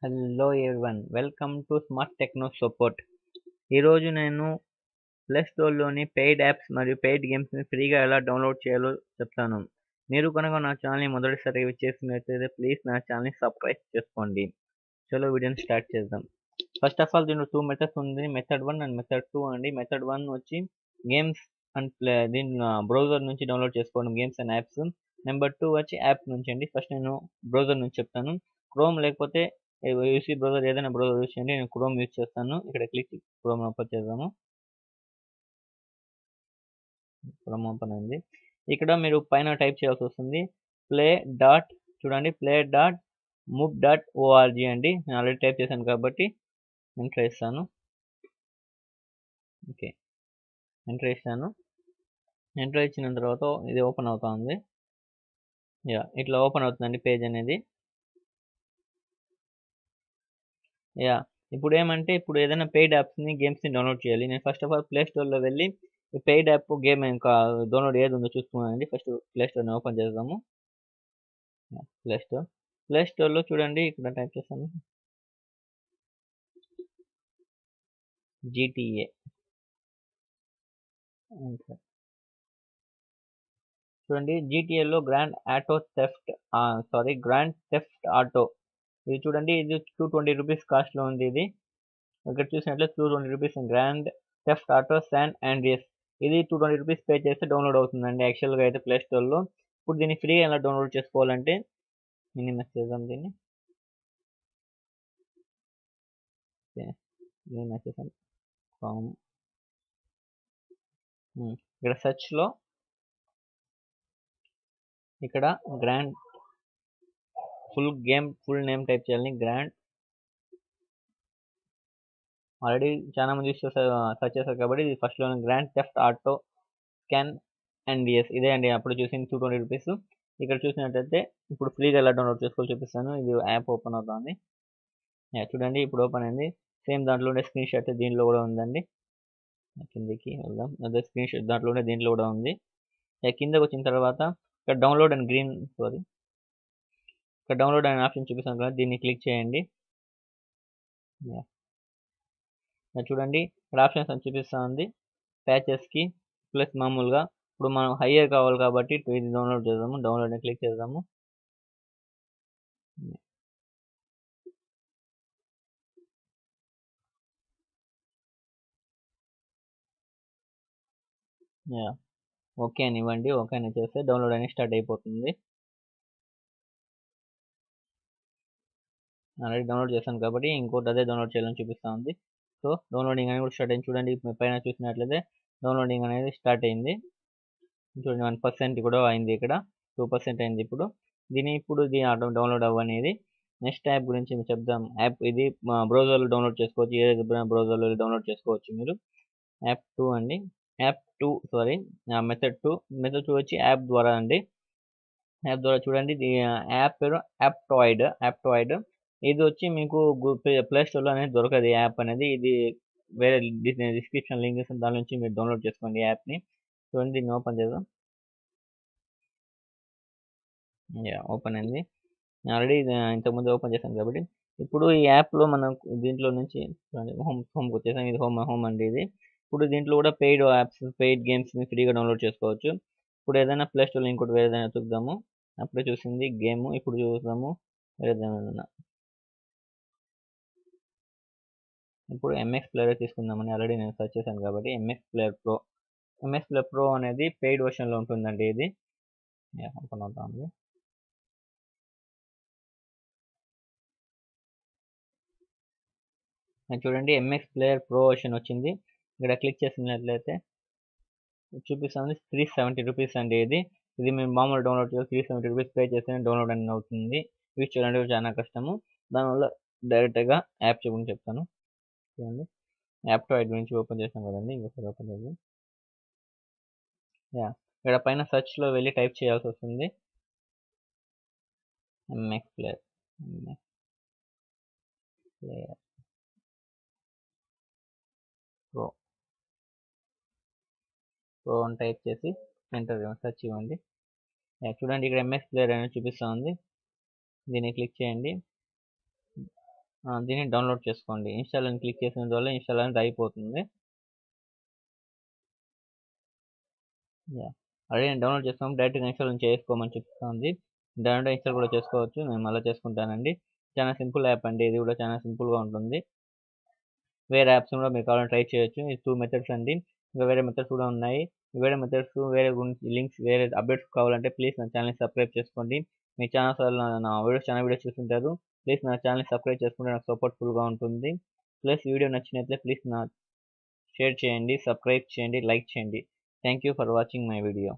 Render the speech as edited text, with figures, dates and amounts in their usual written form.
Hello everyone, welcome to smart techno support. ఈరోజు నేను play స్టోర్లోని paid apps మరియు paid గేమ్స్ని ఫ్రీగా ఎలా డౌన్లోడ్ చేయాలో చెప్తాను. మీరు కనుక నా ఛానల్ని మొదటిసారి చేసినట్లయితే ప్లీజ్ నా ఛానల్ని సబ్స్క్రైబ్ చేసుకోండి. చలో వీడియోని స్టార్ట్ చేద్దాం. ఫస్ట్ ఆఫ్ ఆల్ దీంట్లో 2 మెథడ్స్ ఉంది, మెథడ్ 1 అండ్ మెథడ్ 2 అండి. మెథడ్ 1 వచ్చి గేమ్స్ అండ్ దీన్ని బ్రౌజర్ నుంచి డౌన్లోడ్ చేసుకోవడం, గేమ్స్ అండ్ యాప్స్. నెంబర్ 2 వచ్చి యాప్ నుంచి అండి. ఫస్ట్ నేను బ్రౌజర్ నుంచి చెప్తాను. క్రోమ్ లేకపోతే యూసీ బ్రౌజర్, ఏదైనా బ్రౌజర్ యూస్ చేయండి. నేను క్రోమ్ యూస్ చేస్తాను. ఇక్కడ క్రోమ్ ఓపెన్ చేద్దాము. క్రోమ్ ఓపెన్ అయింది. ఇక్కడ మీరు పైన టైప్ చేయాల్సి వస్తుంది play.move.org అండి. నేను ఆల్రెడీ టైప్ చేశాను కాబట్టి ఎంటర్ ఇస్తాను. ఓకే, ఎంటర్ ఇస్తాను. ఎంటర్ ఇచ్చిన తర్వాత ఇది ఓపెన్ అవుతుంది. ఇట్లా ఓపెన్ అవుతుందండి పేజ్ అనేది. ఇప్పుడు ఏమంటే, ఇప్పుడు ఏదైనా పెయిడ్ యాప్స్ని, గేమ్స్ని డౌన్లోడ్ చేయాలి. నేను ఫస్ట్ ఆఫ్ ఆల్ ప్లే స్టోర్లో వెళ్ళి పెయిడ్ యాప్, గేమ్ ఇంకా డౌన్లోడ్ ఏది ఉందో చూసుకున్నానండి. ఫస్ట్ ప్లే స్టోర్ని ఓపెన్ చేద్దాము. ప్లే స్టోర్లో చూడండి, ఇక్కడ టైప్ చేస్తాను GTA. చూడండి, GTAలో గ్రాండ్ థెఫ్ట్ ఆటో ఇది చూడండి. ఇది 220 రూపీస్ కాస్ట్లో ఉంది. ఇది ఇక్కడ చూసినట్లయితే 220 rupees grand theft auto San Andreas. ఇది 220 రూపీస్ పే చేస్తే డౌన్లోడ్ అవుతుందండి యాక్చువల్గా అయితే ప్లే స్టోర్లో. ఇప్పుడు దీన్ని ఫ్రీగా ఎలా డౌన్లోడ్ చేసుకోవాలంటే మినిమైజ్ చేద్దాం దీన్ని. మినిమైజ్ చేద్దాం. ఇక్కడ సెర్చ్లో ఇక్కడ గ్రాండ్ ఫుల్ నేమ్ టైప్ చేయాలి. గ్రాండ్, ఆల్రెడీ చాలా మంది సెర్చ్ చేశారు కాబట్టి ఇది ఫస్ట్లో grand theft auto San Andreas ఇదే అండి. అప్పుడు చూసింది 220 రూపీస్. ఇక్కడ చూసినట్టయితే ఇప్పుడు ఫ్రీగా ఎలా డౌన్లోడ్ చేసుకోవాలి చూపిస్తాను. ఇది యాప్ ఓపెన్ అవుతుంది. చూడండి, ఇప్పుడు ఓపెన్ అయింది. సేమ్ దాంట్లోనే స్క్రీన్ షాట్ దీంట్లో కూడా ఉందండి. కిందకి వెళ్దాం. అదే స్క్రీన్ షాట్ దాంట్లోనే దీంట్లో కూడా ఉంది. కిందకి వచ్చిన తర్వాత ఇక్కడ డౌన్లోడ్ అండ్ ఇక్కడ డౌన్లోడ్ అనే ఆప్షన్ చూపిస్తాను కదా, దీన్ని క్లిక్ చేయండి. చూడండి, ఇక్కడ ఆప్షన్స్ అని చూపిస్తూ ఉంది. ప్యాచెస్కి ప్లస్ మామూలుగా ఇప్పుడు మనం హయ్యర్ కావాలి కాబట్టి ఇది డౌన్లోడ్ చేద్దాము. డౌన్లోడ్ క్లిక్ చేద్దాము. ఓకే అని ఇవ్వండి. ఓకే అని చేస్తే డౌన్లోడ్ అనేది స్టార్ట్ అయిపోతుంది. ఆల్రెడీ డౌన్లోడ్ చేశాను కాబట్టి ఇంకోటి అదే డౌన్లోడ్ చేయాలని చూపిస్తూ ఉంది. సో డౌన్లోడింగ్ అనేది కూడా స్టార్ట్ అయింది. చూడండి, పైన చూసినట్లయితే డౌన్లోడింగ్ అనేది స్టార్ట్ అయింది. చూడండి, 1% కూడా అయింది. ఇక్కడ 2% అయింది. ఇప్పుడు ఇది డౌన్లోడ్ అవ్వనేది. నెక్స్ట్ యాప్ గురించి చెప్దాం. యాప్ ఇది బ్రౌజర్లో డౌన్లోడ్ చేసుకోవచ్చు. ఏ బ్రౌజర్లో డౌన్లోడ్ చేసుకోవచ్చు మీరు. యాప్ 2 అండి. మెథడ్ 2 వచ్చి యాప్ ద్వారా అండి. యాప్ ద్వారా చూడండి, యాప్ పేరు యాప్టాయిడ్. ఇది వచ్చి మీకు ప్లే స్టోర్లో అనేది దొరకదు. యాప్ అనేది ఇది వేరే డిస్క్రిప్షన్ లింక్ ఇస్తాను, దాని నుంచి మీరు డౌన్లోడ్ చేసుకోండి యాప్ని. చూడండి, దీన్ని ఓపెన్ చేద్దాం. ఓపెన్ అయింది. ఆల్రెడీ ఇంతకుముందు ఓపెన్ చేశాను కాబట్టి ఇప్పుడు ఈ యాప్లో మనం దీంట్లో నుంచి హోమ్కి వచ్చేసాం. ఇది హోమ్ అండి. ఇది ఇప్పుడు దీంట్లో కూడా పెయిడ్ యాప్స్, పెయిడ్ గేమ్స్ని ఫ్రీగా డౌన్లోడ్ చేసుకోవచ్చు. ఇప్పుడు ఏదైనా ప్లే స్టోర్లో ఇంకోటి వేరేదైనా చూద్దాము. అప్పుడే చూసింది గేమ్. ఇప్పుడు చూద్దాము వేరేదైనా. ఇప్పుడు MX ప్లేయర్ తీసుకుందామని ఆల్రెడీ నేను సెర్చ్ చేశాను కాబట్టి MX ప్లేయర్ ప్రో అనేది పెయిడ్ వర్షన్లో ఉంటుందండి. ఇది ఓపెన్ అవుతుంది. చూడండి, MX ప్లేయర్ ప్రో వర్షన్ వచ్చింది. ఇక్కడ క్లిక్ చేసినట్లయితే చూపిస్తుంది 370 రూపీస్ అండి. ఇది మేము మామూలు డౌన్లోడ్ చేసి 370 రూపీస్ పే చేస్తే డౌన్లోడ్ అనేది అవుతుంది. యూజ్ చేయాలంటే చాలా కష్టము. దానివల్ల డైరెక్ట్గా యాప్ గురించి చెప్తాను. చూడండి, యాప్టాయిడ్ గురించి ఓపెన్ చేసాం కదండి. ఇంకొకటి ఓపెన్ చేద్దాం. ఇక్కడ పైన సెర్చ్లో వెళ్ళి టైప్ చేయాల్సి వస్తుంది MX ప్లేయర్ ప్రో అని టైప్ చేసి ఎంటర్ సెర్చ్ ఇవ్వండి. చూడండి, ఇక్కడ MX ప్లేయర్ అనేది చూపిస్తూ ఉంది. దీన్ని క్లిక్ చేయండి. దీన్ని డౌన్లోడ్ చేసుకోండి. ఇన్‌స్టాల్ అని క్లిక్ చేసినందువల్ల ఇన్‌స్టాల్ అనేది అయిపోతుంది. యాహ్! ఆల్రెడీ నేను డౌన్లోడ్ చేసుకున్నాను. డైరెక్ట్‌గా ఇన్‌స్టాల్ చేసుకోమని చెప్తుంది. డైరెక్ట్‌గా ఇన్‌స్టాల్ కూడా చేసుకోవచ్చు. నేను మళ్ళా చేసుకుంటానండి. చాలా సింపుల్ యాప్ అండి. ఇది కూడా చాలా సింపుల్‌గా ఉంటుంది. వేరే యాప్స్ కూడా మీరు కావాలంటే ట్రై చేయొచ్చు. ఈ 2 మెథడ్స్ అండి. ఇంకా వేరే మెథడ్స్ కూడా ఉన్నాయి. వేరే మెథడ్స్ వేరే లింక్స్ వేరే అప్డేట్స్ కావాలంటే ప్లీజ్ నా ఛానెల్‌ని సబ్స్క్రైబ్ చేసుకోండి. మీ ఛానల్స్ వల్ల నా వీడియోస్ చాలా వీడియోస్ చూస్తుంటారు. ప్లీజ్ నా ఛానెల్‌ని సబ్స్క్రైబ్ చేసుకుంటే నాకు సపోర్ట్‌ఫుల్‌గా ఉంటుంది. ప్లస్ వీడియో నచ్చినట్లయితే ప్లీజ్ షేర్ చేయండి, సబ్స్క్రైబ్ చేయండి, లైక్ చేయండి. Thank you for watching my video.